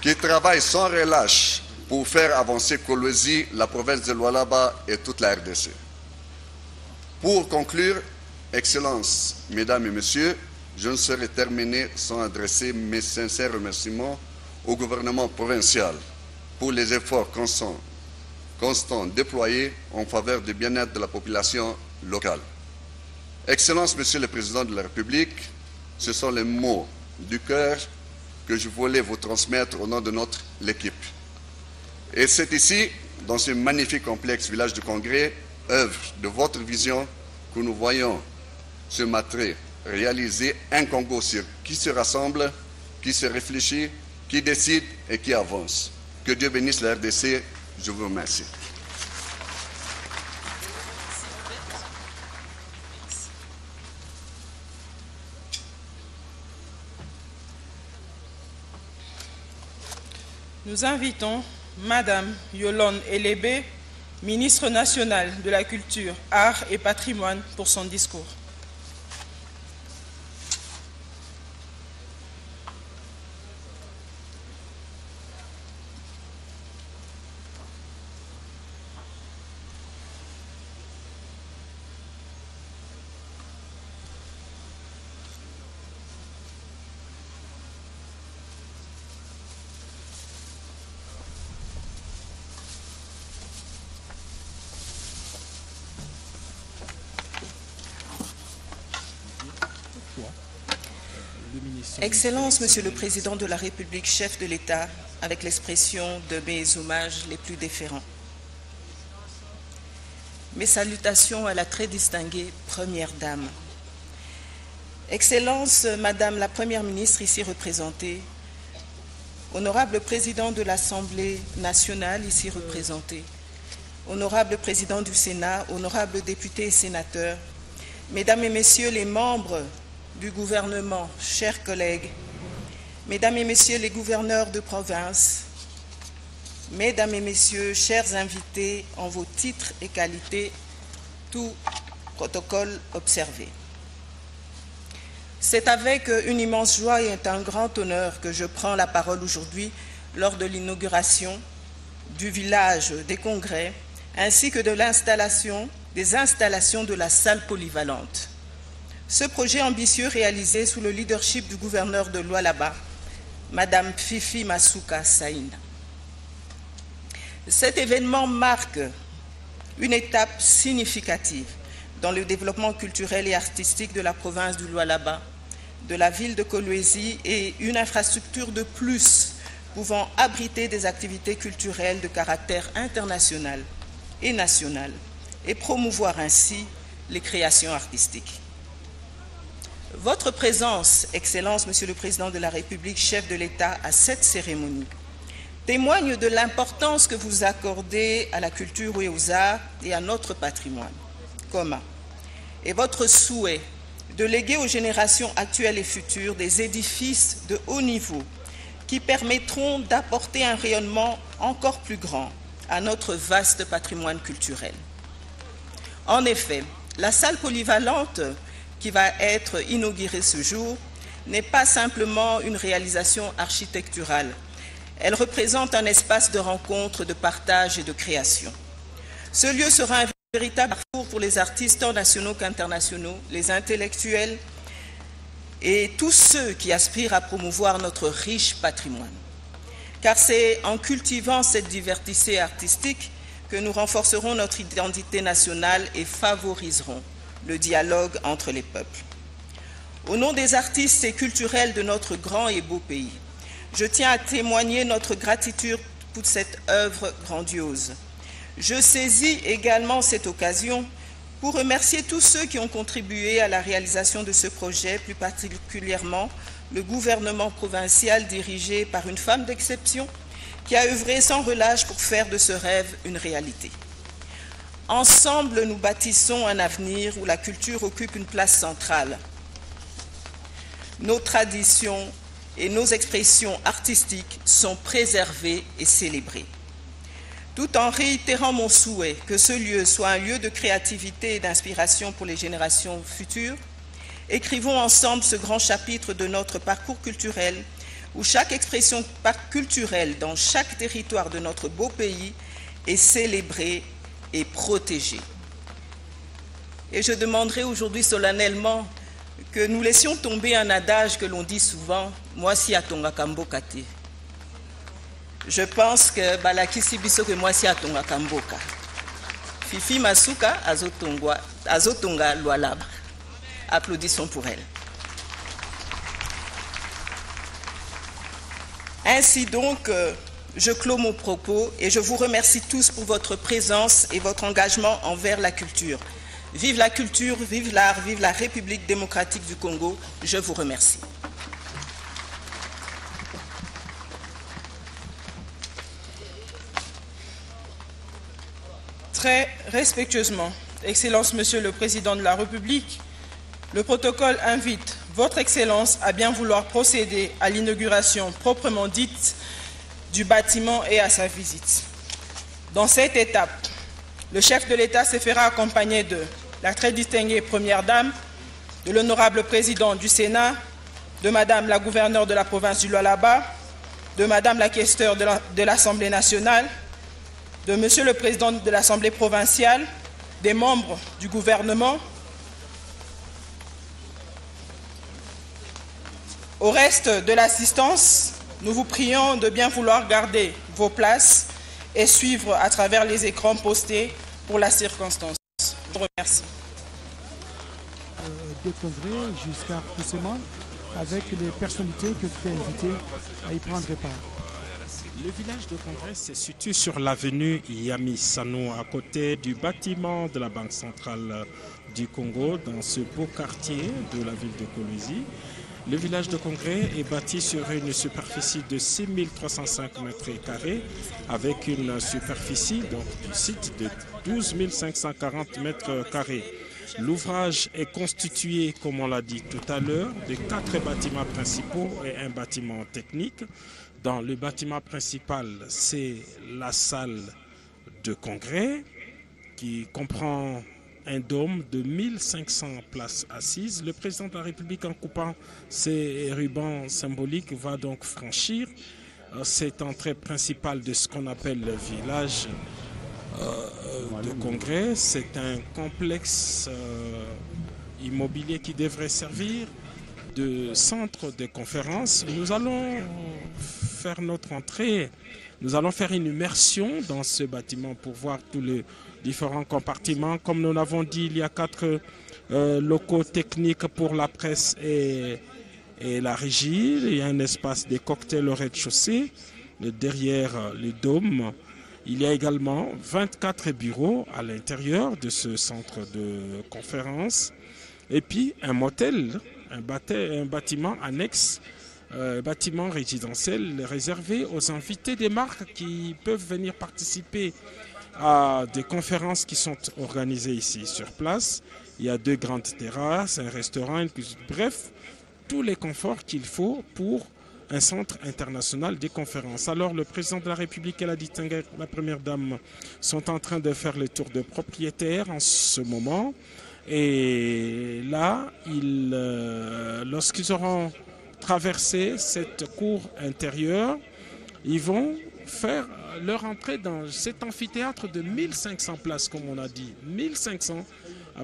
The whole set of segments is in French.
qui travaille sans relâche pour faire avancer Kolwezi, la province de Lualaba et toute la RDC. Pour conclure, Excellences, Mesdames et Messieurs, je ne saurais terminer sans adresser mes sincères remerciements au gouvernement provincial pour les efforts constants déployés en faveur du bien-être de la population locale. Excellences, Monsieur le Président de la République, ce sont les mots du cœur que je voulais vous transmettre au nom de notre équipe. Et c'est ici, dans ce magnifique complexe village du Congrès, œuvre de votre vision, que nous voyons ce matin réaliser un Congo qui se rassemble, qui se réfléchit, qui décide et qui avance. Que Dieu bénisse la RDC. Je vous remercie. Nous invitons Madame Yolande Elébé, ministre nationale de la Culture, Arts et Patrimoine, pour son discours. Excellences, Monsieur le Président de la République, chef de l'État, avec l'expression de mes hommages les plus déférents. Mes salutations à la très distinguée Première Dame. Excellences, Madame la Première ministre ici représentée, Honorable Président de l'Assemblée nationale ici représenté, Honorable Président du Sénat, honorables députés et sénateurs, Mesdames et Messieurs les membres du gouvernement, chers collègues, Mesdames et Messieurs les gouverneurs de province, Mesdames et Messieurs, chers invités en vos titres et qualités, tout protocole observé. C'est avec une immense joie et un grand honneur que je prends la parole aujourd'hui lors de l'inauguration du village des congrès ainsi que de des installations de la salle polyvalente. Ce projet ambitieux réalisé sous le leadership du gouverneur de Lualaba, Madame Fifi Masuka Saïna. Cet événement marque une étape significative dans le développement culturel et artistique de la province du Lualaba, de la ville de Kolwezi et une infrastructure de plus pouvant abriter des activités culturelles de caractère international et national et promouvoir ainsi les créations artistiques. Votre présence, Excellence, Monsieur le Président de la République, chef de l'État, à cette cérémonie, témoigne de l'importance que vous accordez à la culture et aux arts et à notre patrimoine commun, et votre souhait de léguer aux générations actuelles et futures des édifices de haut niveau qui permettront d'apporter un rayonnement encore plus grand à notre vaste patrimoine culturel. En effet, la salle polyvalente qui va être inaugurée ce jour n'est pas simplement une réalisation architecturale. Elle représente un espace de rencontre, de partage et de création. Ce lieu sera un véritable parcours pour les artistes tant nationaux qu'internationaux, les intellectuels et tous ceux qui aspirent à promouvoir notre riche patrimoine. Car c'est en cultivant cette diversité artistique que nous renforcerons notre identité nationale et favoriserons le dialogue entre les peuples. Au nom des artistes et culturels de notre grand et beau pays, je tiens à témoigner notre gratitude pour cette œuvre grandiose. Je saisis également cette occasion pour remercier tous ceux qui ont contribué à la réalisation de ce projet, plus particulièrement le gouvernement provincial dirigé par une femme d'exception qui a œuvré sans relâche pour faire de ce rêve une réalité. Ensemble, nous bâtissons un avenir où la culture occupe une place centrale. Nos traditions et nos expressions artistiques sont préservées et célébrées. Tout en réitérant mon souhait que ce lieu soit un lieu de créativité et d'inspiration pour les générations futures, écrivons ensemble ce grand chapitre de notre parcours culturel où chaque expression culturelle dans chaque territoire de notre beau pays est célébrée et protégée. Et je demanderai aujourd'hui solennellement que nous laissions tomber un adage que l'on dit souvent, « Mwasi atonga kamboka te ». Je pense que balakisi biso que mwasi atonga kamboka. Fifi Masuka azotonga Lualaba. Applaudissons pour elle. Ainsi donc, je clôt mon propos et je vous remercie tous pour votre présence et votre engagement envers la culture. Vive la culture, vive l'art, vive la République démocratique du Congo. Je vous remercie. Très respectueusement, Excellence Monsieur le Président de la République, le protocole invite Votre Excellence à bien vouloir procéder à l'inauguration proprement dite du bâtiment et à sa visite. Dans cette étape, le chef de l'État se fera accompagner de la très distinguée Première Dame, de l'honorable Président du Sénat, de Madame la gouverneure de la province du Lualaba, de Madame la questeure de l'Assemblée nationale, de Monsieur le Président de l'Assemblée provinciale, des membres du gouvernement. Au reste de l'assistance, nous vous prions de bien vouloir garder vos places et suivre à travers les écrans postés pour la circonstance. Je vous remercie. Des congrès jusqu'à récemment avec les personnalités que tu as invitées à y prendre part. Le village de Congrès se situe sur l'avenue Yami Sano, à côté du bâtiment de la Banque centrale du Congo, dans ce beau quartier de la ville de Kolwezi. Le village de Congrès est bâti sur une superficie de 6305 m², avec une superficie donc, du site de 12 540 m². L'ouvrage est constitué, comme on l'a dit tout à l'heure, de 4 bâtiments principaux et un bâtiment technique. Dans le bâtiment principal, c'est la salle de congrès qui comprend un dôme de 1500 places assises. Le président de la République, en coupant ses rubans symboliques, va donc franchir cette entrée principale de ce qu'on appelle le village de congrès. C'est un complexe immobilier qui devrait servir de centre de conférence. Nous allons faire notre entrée, nous allons faire une immersion dans ce bâtiment pour voir tous les différents compartiments. Comme nous l'avons dit, il y a 4 locaux techniques pour la presse et la régie. Il y a un espace des cocktails au rez-de-chaussée, derrière le dôme. Il y a également 24 bureaux à l'intérieur de ce centre de conférence. Et puis un motel, un bâtiment annexe, bâtiment résidentiel réservé aux invités des marques qui peuvent venir participer à des conférences qui sont organisées ici sur place. Il y a 2 grandes terrasses, un restaurant, une cuisine, bref, tous les conforts qu'il faut pour un centre international des conférences. Alors le président de la République et la distinguée, la Première Dame sont en train de faire le tour de propriétaires en ce moment. Et là, lorsqu'ils auront traversé cette cour intérieure, ils vont faire leur entrée dans cet amphithéâtre de 1500 places, comme on a dit, 1500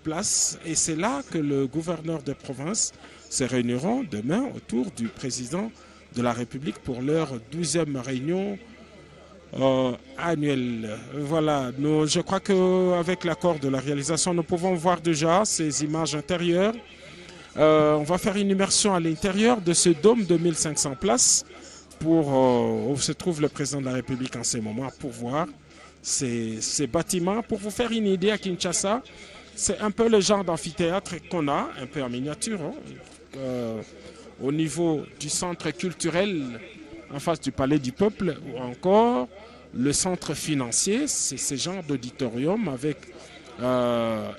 places. Et c'est là que le gouverneur de province se réuniront demain autour du président de la République pour leur 12e réunion annuelle. Voilà, je crois qu'avec l'accord de la réalisation, nous pouvons voir déjà ces images intérieures. On va faire une immersion à l'intérieur de ce dôme de 1500 places où se trouve le président de la République en ce moment pour voir ces bâtiments. Pour vous faire une idée, à Kinshasa, c'est un peu le genre d'amphithéâtre qu'on a, un peu en miniature, au niveau du centre culturel en face du Palais du Peuple, ou encore le centre financier, c'est ce genre d'auditorium avec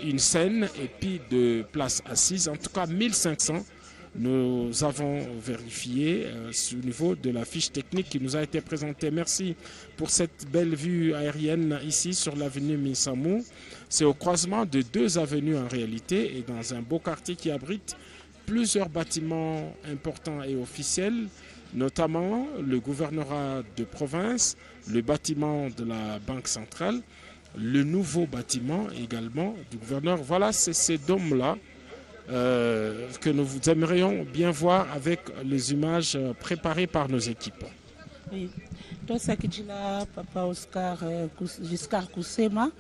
une scène et puis de places assises, en tout cas 1500. Nous avons vérifié au niveau de la fiche technique qui nous a été présentée. Merci pour cette belle vue aérienne ici sur l'avenue Misamou. C'est au croisement de 2 avenues en réalité et dans un beau quartier qui abrite plusieurs bâtiments importants et officiels notamment le gouvernorat de province, le bâtiment de la Banque centrale, le nouveau bâtiment également du gouverneur. Voilà, c'est ces dômes-là que nous aimerions bien voir avec les images préparées par nos équipes. Oui. Tosakijila Papa Oscar Giscard Kusema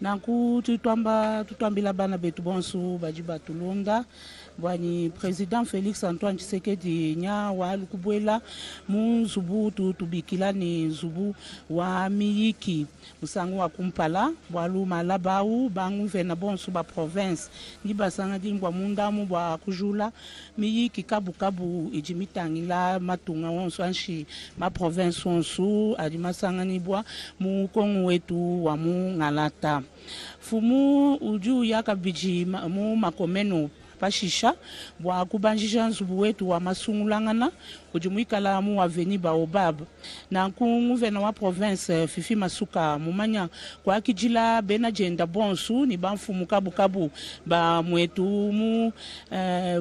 nanku tutwambila bana betu bonsu bajiba tulunda bwani Président Félix Antoine Tshisekedi nya wa lukubwela mu zubu tubikila ni zubu wa miyiki musangu wa kumpala bwalu malabau bangu vena bonsu ba province ni basanga dingwa mundamu bwa kujula miyiki kabu ijimitangila matunga wonsu anshi ma province wonsu adimasanganibwa mu kongo wetu wa mu ngalata fumu uju yakabiji mu makomeno pashisha bwa kubanjisha nzubu wetu wa masungulangana kujumuikala mu aveni Baobab na nguvena wa province Fifi Masuka mumanya kwa kijila bena jenda bonsu ni banfumu kabu ba mwetu mu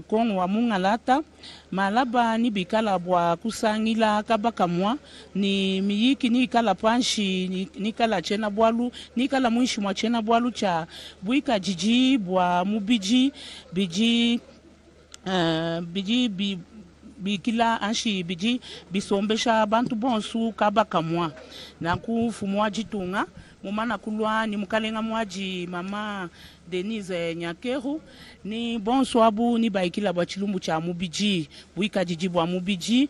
kongo wa mungalata malaba ni bikala bwa kusangila kabakamwa ni miyiki ni kala panshi ni kala chena bwalu ni kala mwishi mwa chena bwalu cha buika jiji bwa mubiji biji bikila anshi biji bisombesha bantu bonsu kabakamwa na kufumwa jitunga mumana kulwa ni mukalenga mwaji mama Denise Nyakeru ni bonso abu ni baikila bwa chilumbu cha mubiji buika jiji bwa mubiji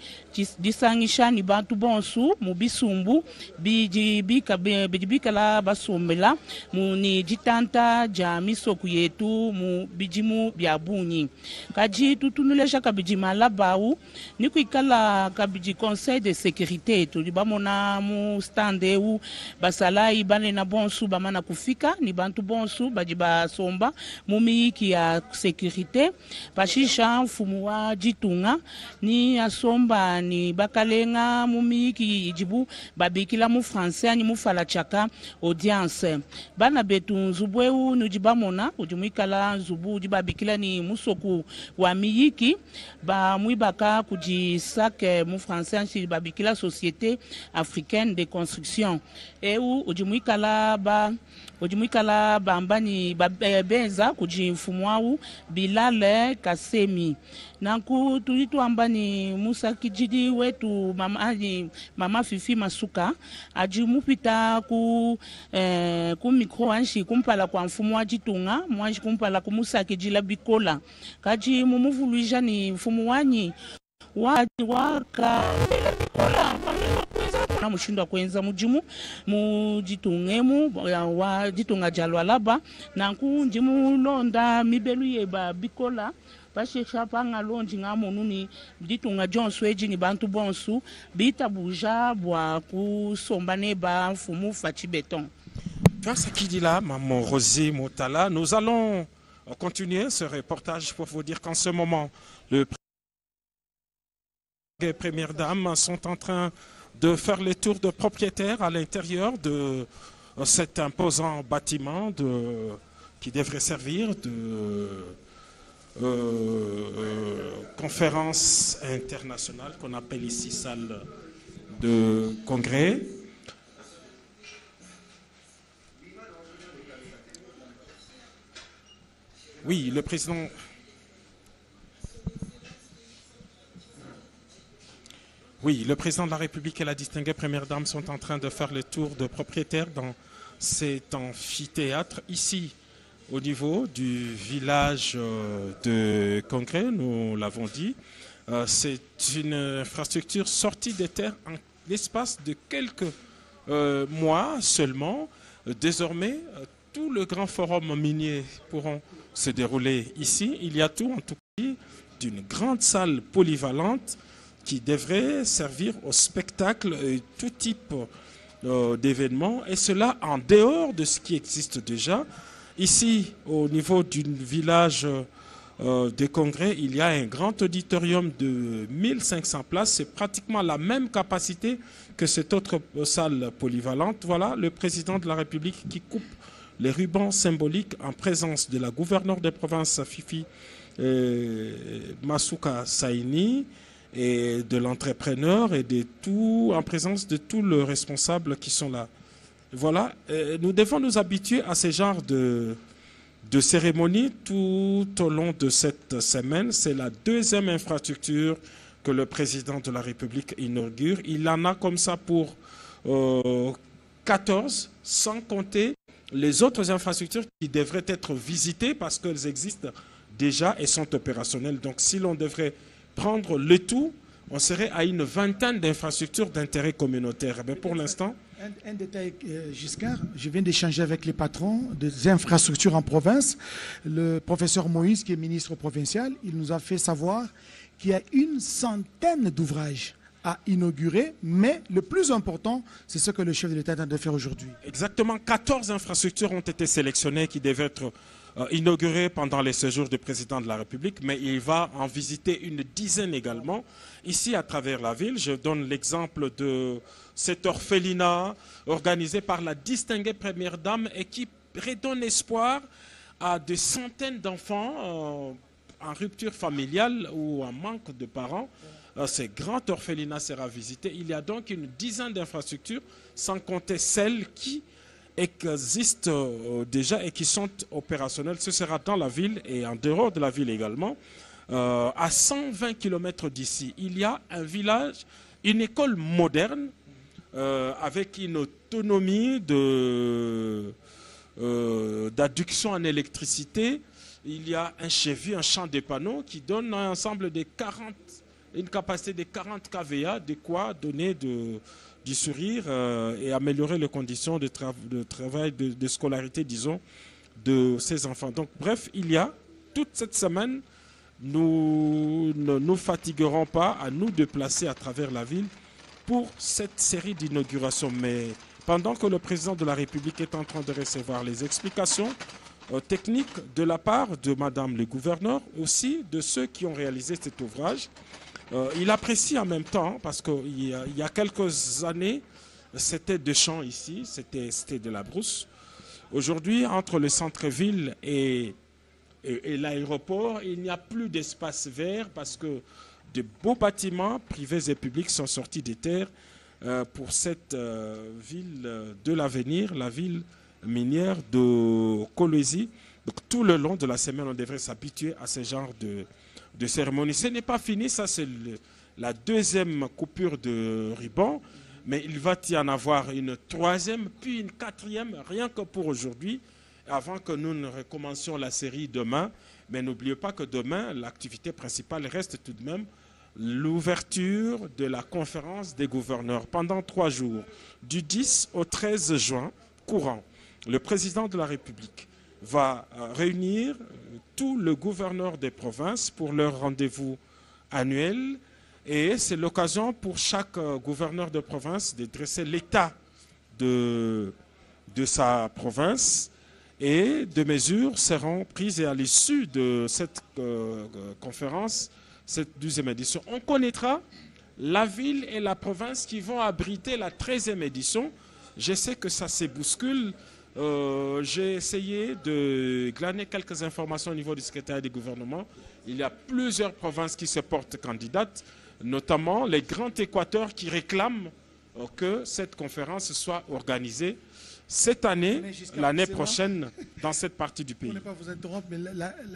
disangisha ni bantu bonsu mubisumbu bika la basombela mu ni jitanta ja misoku yetu mu bijimu bya bunyi kaji tutunulesha kabiji malabau ni kuikala kabiji conseil de sécurité to libamona mu standeu basalai bane na bonsu bamana kufika ni bantu bonsu bajiba somba mumiyiki ya sécurité pashisha mfumu wa jitunga ni asomba ni bakalenga mumiyiki ijibu babikila mu français ni mufala chaka audience bana betu nzubweu nujibamona ujumuikala nzubu ujibabikila ni musoku wa miyiki ba muibaka kujisake mu français si babikila société africaine de construction eu ujumuikala bambani benza kujimfumwau Bilale Kasemi nanku tulitu ambani Musa Kijidi wetu mama Fifi Masuka ajimupita ku mikro anshi kumpala kwa mfumu wa jitunga mwanji kumpala ku Musa Kijila bikola kaji mumuvuluja ni mfumu wanyi waka na mushindwa kwenza mujimu mujitungemu wa jitunga jalwa laba nanku njimu londa mibelu yeba bikola bashesha panga lonji ngamonu ni jitunga jonso eji ni bantu bonsu bita buja bwa kusombane ba mfumu fachi beton. Grâce à qui dit là, Maman Rosé Motala, nous allons continuer ce reportage pour vous dire qu'en ce moment, le les premières dames sont en train de faire les tours de propriétaires à l'intérieur de cet imposant bâtiment qui devrait servir de conférence internationale qu'on appelle ici salle de congrès. Oui, le président... Oui, le président de la République et la distinguée première dame sont en train de faire le tour de propriétaires dans cet amphithéâtre, ici au niveau du village de Congrès, nous l'avons dit. C'est une infrastructure sortie des terres en l'espace de quelques mois seulement. Désormais, tout le grand forum minier pourront se dérouler ici. Il y a tout en tout cas d'une grande salle polyvalente qui devrait servir au spectacle et tout type d'événements, et cela en dehors de ce qui existe déjà. Ici, au niveau du village des congrès, il y a un grand auditorium de 1500 places. C'est pratiquement la même capacité que cette autre salle polyvalente. Voilà le président de la République qui coupe les rubans symboliques en présence de la gouverneure de province Fifi Masuka Saini, et de l'entrepreneur et de tout, en présence de tous les responsables qui sont là. Voilà, nous devons nous habituer à ce genre de cérémonie tout au long de cette semaine. C'est la deuxième infrastructure que le président de la République inaugure. Il en a comme ça pour 14, sans compter les autres infrastructures qui devraient être visitées parce qu'elles existent déjà et sont opérationnelles. Donc si l'on devrait prendre le tout, on serait à une vingtaine d'infrastructures d'intérêt communautaire. Mais pour l'instant... Un détail, Giscard, je viens d'échanger avec les patrons des infrastructures en province. Le professeur Moïse, qui est ministre provincial, il nous a fait savoir qu'il y a une centaine d'ouvrages à inaugurer, mais le plus important, c'est ce que le chef de l'État est en train de faire aujourd'hui. Exactement, 14 infrastructures ont été sélectionnées qui devaient être inaugurées pendant les séjours du président de la République, mais il va en visiter une dizaine également, ici à travers la ville. Je donne l'exemple de cet orphelinat organisé par la distinguée première dame et qui redonne espoir à des centaines d'enfants en rupture familiale ou en manque de parents. Ce grand orphelinat sera visité. Il y a donc une dizaine d'infrastructures, sans compter celles qui existent déjà et qui sont opérationnelles. Ce sera dans la ville et en dehors de la ville également. À 120 km d'ici, il y a un village, une école moderne avec une autonomie d'adduction en électricité. Il y a un cheville, un champ de panneaux qui donne un ensemble de une capacité de 40 kVA, de quoi donner du sourire et améliorer les conditions de travail, de scolarité, disons, de ces enfants. Donc, bref, il y a toute cette semaine, nous ne nous fatiguerons pas à nous déplacer à travers la ville pour cette série d'inaugurations. Mais pendant que le président de la République est en train de recevoir les explications techniques de la part de Madame le gouverneur, aussi de ceux qui ont réalisé cet ouvrage, il apprécie en même temps, parce qu'il y a quelques années, c'était des champs ici, c'était de la brousse. Aujourd'hui, entre le centre-ville et l'aéroport, il n'y a plus d'espace vert parce que de beaux bâtiments privés et publics sont sortis des terres pour cette ville de l'avenir, la ville minière de Kolwezi. Donc tout le long de la semaine, on devrait s'habituer à ce genre de cérémonie. Ce n'est pas fini, ça c'est la deuxième coupure de ruban, mais il va y en avoir une troisième, puis une quatrième, rien que pour aujourd'hui, avant que nous ne recommencions la série demain. Mais n'oubliez pas que demain, l'activité principale reste tout de même l'ouverture de la conférence des gouverneurs pendant 3 jours, du 10 au 13 juin courant. Le président de la République va réunir tous les gouverneurs des provinces pour leur rendez-vous annuel et c'est l'occasion pour chaque gouverneur de province de dresser l'état de sa province et des mesures seront prises et à l'issue de cette conférence, cette 12e édition. On connaîtra la ville et la province qui vont abriter la 13e édition. Je sais que ça se bouscule. J'ai essayé de glaner quelques informations au niveau du secrétariat du gouvernement. Il y a plusieurs provinces qui se portent candidates, notamment les Grands Équateurs qui réclament que cette conférence soit organisée cette année, l'année prochaine, dans cette partie du pays. Pour ne pas vous interrompre, mais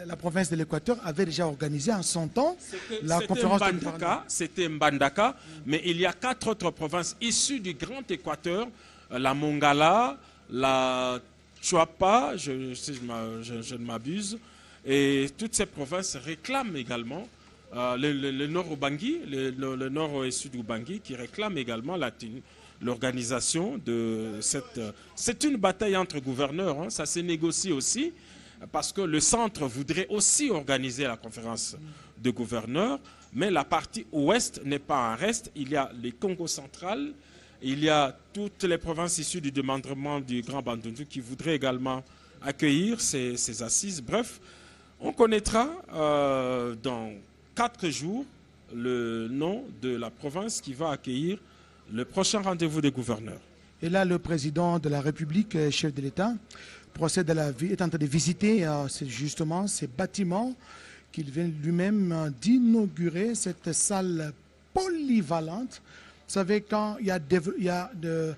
la province de l'Équateur avait déjà organisé en son temps la conférence de Mbandaka. C'était Mbandaka, mais il y a 4 autres provinces issues du Grand Équateur, la Mongala, la Chuapa, si je ne m'abuse, et toutes ces provinces réclament également, le nord Ubangi, le nord et sud Ubangi, qui réclament également l'organisation de cette... C'est une bataille entre gouverneurs, hein, ça se négocie aussi, parce que le centre voudrait aussi organiser la conférence de gouverneurs, mais la partie ouest n'est pas en reste. Il y a les Congo central, il y a toutes les provinces issues du démembrement du Grand Bandundu qui voudraient également accueillir ces assises. Bref, on connaîtra dans 4 jours le nom de la province qui va accueillir le prochain rendez-vous des gouverneurs. Et là, le président de la République, chef de l'État, procède à est en train de visiter justement ces bâtiments qu'il vient lui-même d'inaugurer, cette salle polyvalente. Vous savez, quand il y a de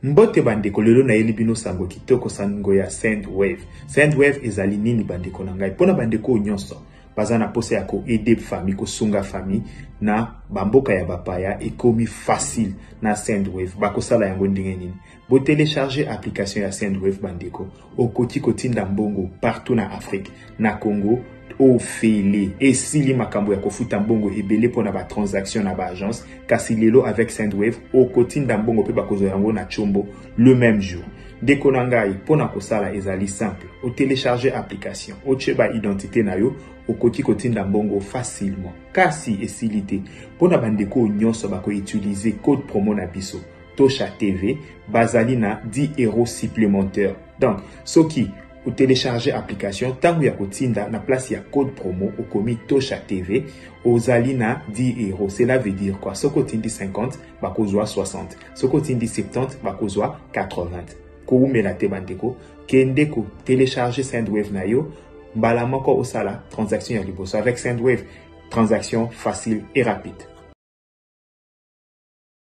Mbote bandeko lelo na yeli bino sango kitoko sango ya Sendwave. Sendwave ezali nini bandeko na ngai. Pona bandeko nyonso baza na pose ya ko aider famille ko sunga famille na bamboka ya bapaya ekomi facile na Sendwave. Bakosala yango ndenge nini. Bo télécharger application ya Sendwave bandeko okoti kotinda mbongo partout na Afrique, na Congo, au fele esili makambo ya kofuta mbongo ebele pona ba transaction na ba agence kasi lelo avec Sendwave au kotinda mbongo pe bakozo yango na chombo le même jour. Deko na ngai pona kosala ezali simple, au télécharger application au cheba identité na yo okoti kotinda mbongo facilement. Kasi esilité pona bandeko nyonso bako utiliser code promo na biso Tosha TV bazali na 10 € supplémentaires. Donc soki ou télécharger application tangu ya kotinda na place ya code promo au komi Tosha TV ozali na 10 €. Cela veut dire quoi? Soko tindi 50 bakozwa 60, soko tindi 70 bakozwa 80. Ko umela te bandeko kende ko télécharger Sendwave na yo mbala moko osala transaction ya liboso avec Sendwave, transaction facile et rapide.